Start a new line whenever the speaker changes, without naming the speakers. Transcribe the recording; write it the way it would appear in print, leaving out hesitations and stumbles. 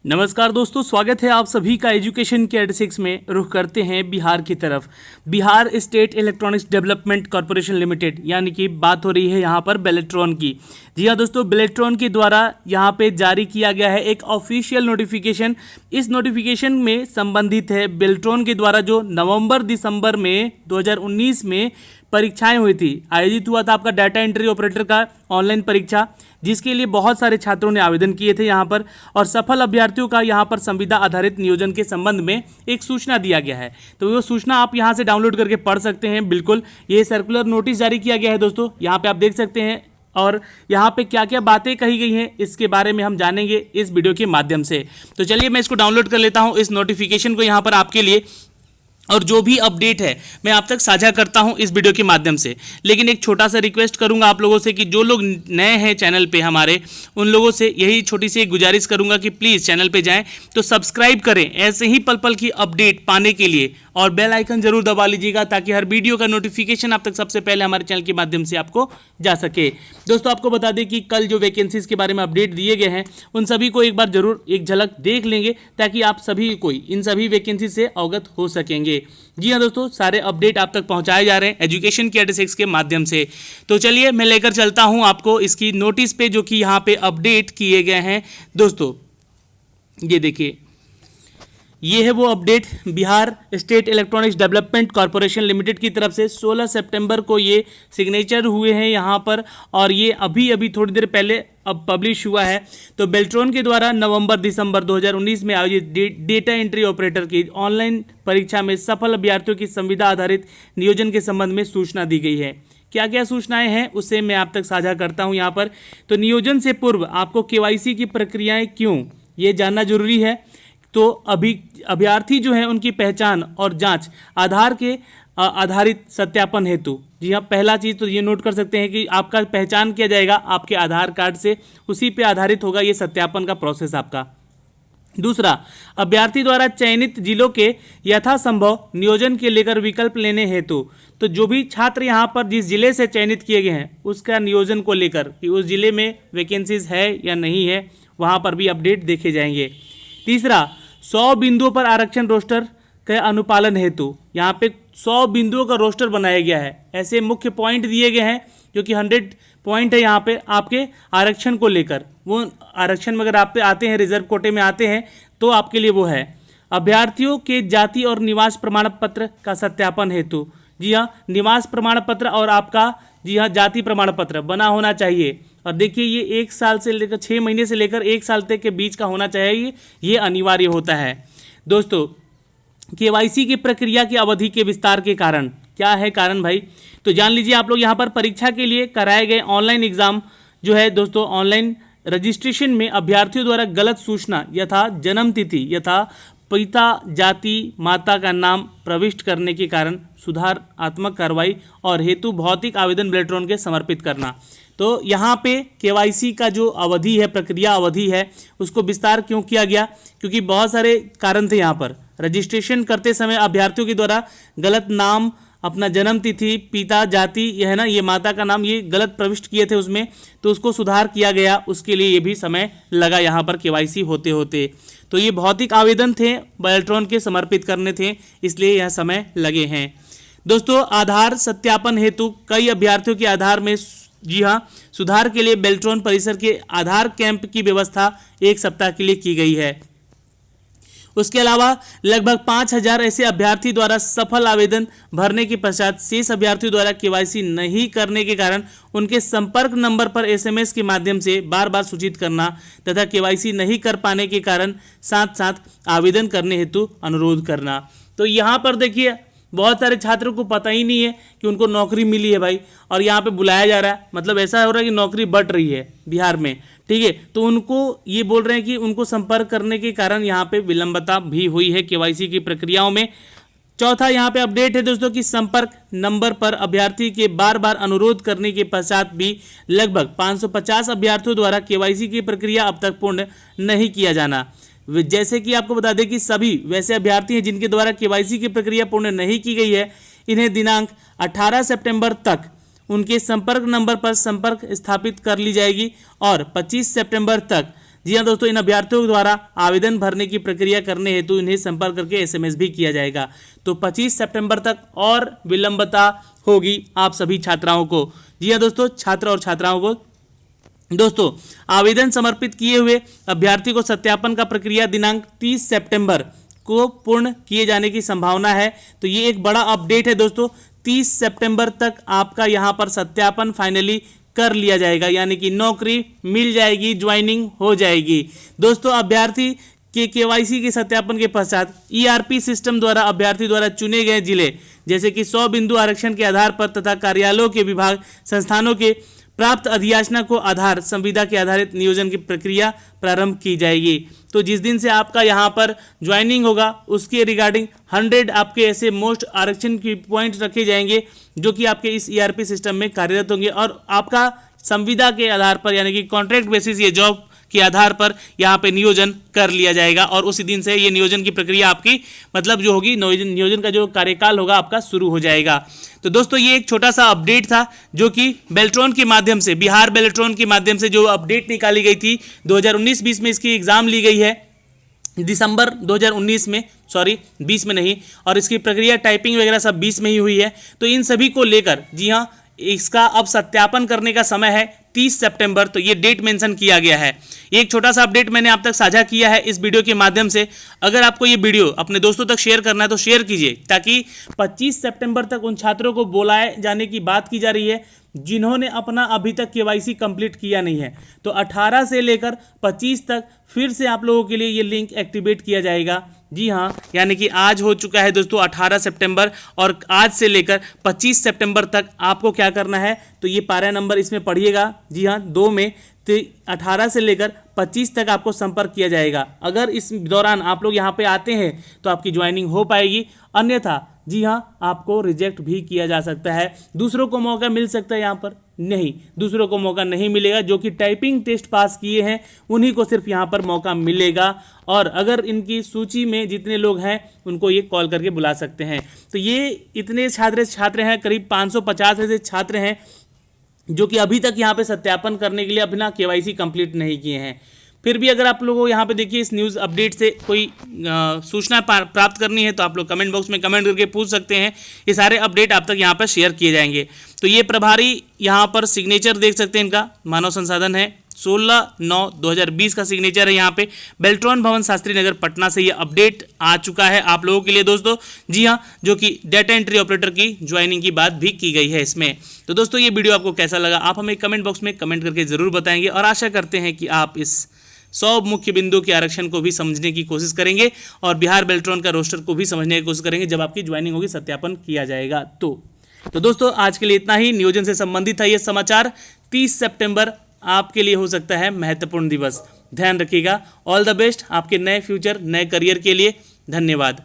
नमस्कार दोस्तों, स्वागत है आप सभी का एजुकेशन के 86 में। रुख करते हैं बिहार की तरफ। Bihar state electronics development corporation limited, यानी कि बात हो रही है यहाँ पर बेलेट्रॉन की। जी हाँ दोस्तों, बेलेट्रॉन के द्वारा यहाँ पे जारी किया गया है एक ऑफिशियल नोटिफिकेशन। इस नोटिफिकेशन में संबंधित है बेलेट्रॉन के द्वारा जो नवंबर दिसंबर में 2019 में परीक्षाएं हुई थी, आयोजित हुआ था आपका डाटा एंट्री ऑपरेटर का ऑनलाइन परीक्षा, जिसके लिए बहुत सारे छात्रों ने आवेदन किए थे यहाँ पर, और सफल अभ्यर्थियों का यहाँ पर संविदा आधारित नियोजन के संबंध में एक सूचना दिया गया है। तो वो सूचना आप यहाँ से डाउनलोड करके पढ़ सकते हैं। बिल्कुल, ये सर्कुलर नोटिस जारी किया गया है दोस्तों, यहाँ पे आप देख सकते हैं। और यहाँ पे क्या क्या बातें कही गई हैं इसके बारे में हम जानेंगे इस वीडियो के माध्यम से। तो चलिए मैं इसको डाउनलोड कर लेता हूँ, इस नोटिफिकेशन को यहाँ पर आपके लिए, और जो भी अपडेट है मैं आप तक साझा करता हूं इस वीडियो के माध्यम से। लेकिन एक छोटा सा रिक्वेस्ट करूंगा आप लोगों से कि जो लोग नए हैं चैनल पे हमारे, उन लोगों से यही छोटी सी एक गुजारिश करूंगा कि प्लीज़ चैनल पे जाएं तो सब्सक्राइब करें ऐसे ही पल पल की अपडेट पाने के लिए, और बेल आइकन जरूर दबा लीजिएगा ताकि हर वीडियो का नोटिफिकेशन आप तक सबसे पहले हमारे चैनल के माध्यम से आपको जा सके। दोस्तों, आपको बता दें कि कल जो वैकेंसीज के बारे में अपडेट दिए गए हैं उन सभी को एक बार जरूर एक झलक देख लेंगे ताकि आप सभी कोई इन सभी वैकेंसी से अवगत हो सकेंगे। जी हाँ दोस्तों, सारे अपडेट आप तक पहुंचाए जा रहे हैं एजुकेशन के 86 के माध्यम से। तो चलिए मैं लेकर चलता हूं आपको इसकी नोटिस पे, जो कि यहाँ पे अपडेट किए गए हैं दोस्तों। ये देखिए, ये है वो update Bihar state electronics development corporation limited की तरफ से 16 सितंबर को ये सिग्नेचर हुए हैं यहाँ पर, और ये अभी अभी थोड़ी देर पहले अब पब्लिश हुआ है। तो बेलेट्रॉन के द्वारा नवंबर दिसंबर 2019 में आयोजित डेटा एंट्री ऑपरेटर की ऑनलाइन परीक्षा में सफल अभ्यर्थियों की संविदा आधारित नियोजन के संबंध में सूचना दी गई है। क्या क्या सूचनाएं हैं उसे मैं आप तक साझा करता हूं यहाँ पर। तो नियोजन से पूर्व आपको केवाईसी की प्रक्रियाएं क्यों, ये जानना जरूरी है। तो अभ्यर्थी जो है उनकी पहचान और जांच आधार के आधारित सत्यापन हेतु, जी हाँ, पहला चीज़ तो ये नोट कर सकते हैं कि आपका पहचान किया जाएगा आपके आधार कार्ड से, उसी पे आधारित होगा ये सत्यापन का प्रोसेस आपका। दूसरा, अभ्यर्थी द्वारा चयनित जिलों के यथासंभव नियोजन के लेकर विकल्प लेने हेतु, तो जो भी छात्र यहाँ पर जिस जिले से चयनित किए गए हैं उसका नियोजन को लेकर कि उस जिले में वैकेंसीज है या नहीं है, वहाँ पर भी अपडेट देखे जाएंगे। तीसरा, 100 बिंदुओं पर आरक्षण रोस्टर के अनुपालन हेतु, यहाँ पे 100 बिंदुओं का रोस्टर बनाया गया है। ऐसे मुख्य पॉइंट दिए गए हैं जो कि 100 पॉइंट है यहाँ पे आपके आरक्षण को लेकर। वो आरक्षण में अगर आप पे आते हैं, रिजर्व कोटे में आते हैं, तो आपके लिए वो है। अभ्यर्थियों के जाति और निवास प्रमाण पत्र का सत्यापन हेतु, जी हाँ, निवास प्रमाण पत्र और आपका, जी हाँ, जाति प्रमाण पत्र बना होना चाहिए। और देखिए, ये 1 साल से लेकर 6 महीने से लेकर 1 साल तक के बीच का होना चाहिए, ये अनिवार्य होता है। दोस्तों, केवाईसी की प्रक्रिया की अवधि के विस्तार के कारण, क्या है कारण भाई, तो जान लीजिए आप लोग। यहाँ पर परीक्षा के लिए कराए गए ऑनलाइन एग्जाम जो है दोस्तों, ऑनलाइन रजिस्ट्रेशन में अभ्यर्थियों द्वारा गलत सूचना यथा जन्म तिथि यथा पिता जाति माता का नाम प्रविष्ट करने के कारण सुधारात्मक कार्रवाई और हेतु भौतिक आवेदन बेलेट्रॉन के समर्पित करना। तो यहाँ पे केवाईसी का जो अवधि है, प्रक्रिया अवधि है, उसको विस्तार क्यों किया गया, क्योंकि बहुत सारे कारण थे यहाँ पर। रजिस्ट्रेशन करते समय अभ्यर्थियों के द्वारा गलत नाम, अपना जन्म तिथि, पिता जाति, यह है ना, ये माता का नाम, ये गलत प्रविष्ट किए थे उसमें, तो उसको सुधार किया गया। उसके लिए ये भी समय लगा यहाँ पर केवाईसी होते होते। तो ये भौतिक आवेदन थे, बेलेट्रॉन के समर्पित करने थे, इसलिए यह समय लगे हैं। दोस्तों, आधार सत्यापन हेतु कई अभ्यर्थियों के आधार में, जी हाँ, सुधार के लिए बेलेट्रॉन परिसर के आधार कैंप की व्यवस्था 1 सप्ताह के लिए की गई है। उसके अलावा लगभग 5000 ऐसे अभ्यर्थी द्वारा सफल आवेदन भरने के पश्चात शेष अभ्यर्थियों द्वारा केवाईसी नहीं करने के कारण उनके संपर्क नंबर पर एसएमएस के माध्यम से बार बार सूचित करना तथा केवाईसी नहीं कर पाने के कारण साथ साथ आवेदन करने हेतु अनुरोध करना। तो यहाँ पर देखिए, बहुत सारे छात्रों को पता ही नहीं है कि उनको नौकरी मिली है भाई, और यहाँ पे बुलाया जा रहा है, मतलब ऐसा हो रहा है कि नौकरी बट रही है बिहार में, ठीक है। तो उनको ये बोल रहे हैं कि उनको संपर्क करने के कारण यहाँ पे विलंबता भी हुई है केवाईसी की प्रक्रियाओं में। चौथा यहाँ पे अपडेट है दोस्तों कि संपर्क नंबर पर अभ्यर्थी के बार बार अनुरोध करने के पश्चात भी लगभग 550 अभ्यर्थियों द्वारा केवाईसी की प्रक्रिया अब तक पूर्ण नहीं किया जाना। जैसे कि आपको बता दें कि सभी वैसे अभ्यर्थी हैं जिनके द्वारा केवाईसी की प्रक्रिया पूर्ण नहीं की गई है, इन्हें दिनांक 18 सितंबर तक उनके संपर्क नंबर पर संपर्क स्थापित कर ली जाएगी और 25 सितंबर तक जी हाँ दोस्तों, इन अभ्यर्थियों द्वारा आवेदन भरने की प्रक्रिया करने हेतु इन्हें संपर्क करके SMS भी किया जाएगा। तो 25 सितंबर तक और विलंबता होगी आप सभी छात्राओं को। जी हाँ दोस्तों, छात्र और छात्राओं को दोस्तों आवेदन समर्पित किए हुए अभ्यर्थी को सत्यापन का प्रक्रिया दिनांक 30 सितंबर को पूर्ण किए जाने की संभावना है। तो ये एक बड़ा अपडेट है दोस्तों, 30 सितंबर तक आपका यहाँ पर सत्यापन फाइनली कर लिया जाएगा, यानी कि नौकरी मिल जाएगी, ज्वाइनिंग हो जाएगी। दोस्तों अभ्यर्थी के KYC के सत्यापन के पश्चात ERP सिस्टम द्वारा अभ्यर्थी द्वारा चुने गए जिले जैसे कि 100 बिंदु आरक्षण के आधार पर तथा कार्यालयों के विभाग संस्थानों के प्राप्त अधियाचना को आधार संविदा के आधारित नियोजन की प्रक्रिया प्रारंभ की जाएगी। तो जिस दिन से आपका यहाँ पर ज्वाइनिंग होगा उसके रिगार्डिंग 100 आपके ऐसे मोस्ट आरक्षण की पॉइंट रखे जाएंगे जो कि आपके इस ERP सिस्टम में कार्यरत होंगे और आपका संविदा के आधार पर यानी कि कॉन्ट्रैक्ट बेसिस ये जॉब के आधार पर यहाँ पे नियोजन कर लिया जाएगा और उसी दिन से ये नियोजन की प्रक्रिया आपकी मतलब जो होगी नियोजन का जो कार्यकाल होगा आपका शुरू हो जाएगा। तो दोस्तों ये एक छोटा सा अपडेट था जो कि बेल्ट्रॉन के माध्यम से, बिहार बेल्ट्रॉन के माध्यम से जो अपडेट निकाली गई थी 2019-20 में इसकी एग्जाम ली गई है दिसंबर 2019 में, सॉरी 20 में नहीं, और इसकी प्रक्रिया टाइपिंग वगैरह सब 20 में ही हुई है। तो इन सभी को लेकर जी हाँ इसका अब सत्यापन करने का समय है 30 सितंबर, तो ये डेट मेंशन किया गया है। एक छोटा सा अपडेट मैंने आप तक साझा किया है इस वीडियो के माध्यम से। अगर आपको ये वीडियो अपने दोस्तों तक शेयर करना है तो शेयर कीजिए ताकि 25 सितंबर तक उन छात्रों को बुलाए जाने की बात की जा रही है जिन्होंने अपना अभी तक KYC कंप्लीट किया नहीं है। तो 18 से लेकर 25 तक फिर से आप लोगों के लिए ये लिंक एक्टिवेट किया जाएगा। जी हाँ, यानी कि आज हो चुका है दोस्तों 18 सितंबर और आज से लेकर 25 सितंबर तक आपको क्या करना है, तो ये पारा नंबर इसमें पढ़िएगा। जी हाँ 2 में, तो 18 से लेकर 25 तक आपको संपर्क किया जाएगा। अगर इस दौरान आप लोग यहाँ पे आते हैं तो आपकी ज्वाइनिंग हो पाएगी, अन्यथा जी हाँ आपको रिजेक्ट भी किया जा सकता है। दूसरों को मौका मिल सकता है, यहाँ पर नहीं, दूसरों को मौका नहीं मिलेगा। जो कि टाइपिंग टेस्ट पास किए हैं उन्हीं को सिर्फ यहाँ पर मौका मिलेगा और अगर इनकी सूची में जितने लोग हैं उनको ये कॉल करके बुला सकते हैं। तो ये इतने छात्र हैं, करीब 550 ऐसे छात्र हैं जो कि अभी तक यहाँ पे सत्यापन करने के लिए अपना KYC कंप्लीट नहीं किए हैं। फिर भी अगर आप लोगों को यहाँ पे देखिए इस न्यूज़ अपडेट से कोई सूचना प्राप्त करनी है तो आप लोग कमेंट बॉक्स में कमेंट करके पूछ सकते हैं। ये सारे अपडेट आप तक यहाँ पर शेयर किए जाएंगे। तो ये प्रभारी यहाँ पर सिग्नेचर देख सकते हैं, इनका मानव संसाधन है, 16/9/2020 का सिग्नेचर है। यहाँ पे बेल्ट्रॉन भवन शास्त्री नगर पटना से ये अपडेट आ चुका है आप लोगों के लिए दोस्तों। जी हाँ, जो कि डेटा एंट्री ऑपरेटर की ज्वाइनिंग की बात भी की गई है इसमें। तो दोस्तों ये वीडियो आपको कैसा लगा आप हमें कमेंट बॉक्स में कमेंट करके ज़रूर बताएंगे और आशा करते हैं कि आप इस 100 मुख्य बिंदु के आरक्षण को भी समझने की कोशिश करेंगे और बिहार बेल्ट्रॉन का रोस्टर को भी समझने की कोशिश करेंगे जब आपकी ज्वाइनिंग होगी, सत्यापन किया जाएगा। तो दोस्तों आज के लिए इतना ही। नियोजन से संबंधित था ये समाचार। 30 सितंबर आपके लिए हो सकता है महत्वपूर्ण दिवस, ध्यान रखिएगा। ऑल द बेस्ट आपके नए फ्यूचर, नए करियर के लिए। धन्यवाद।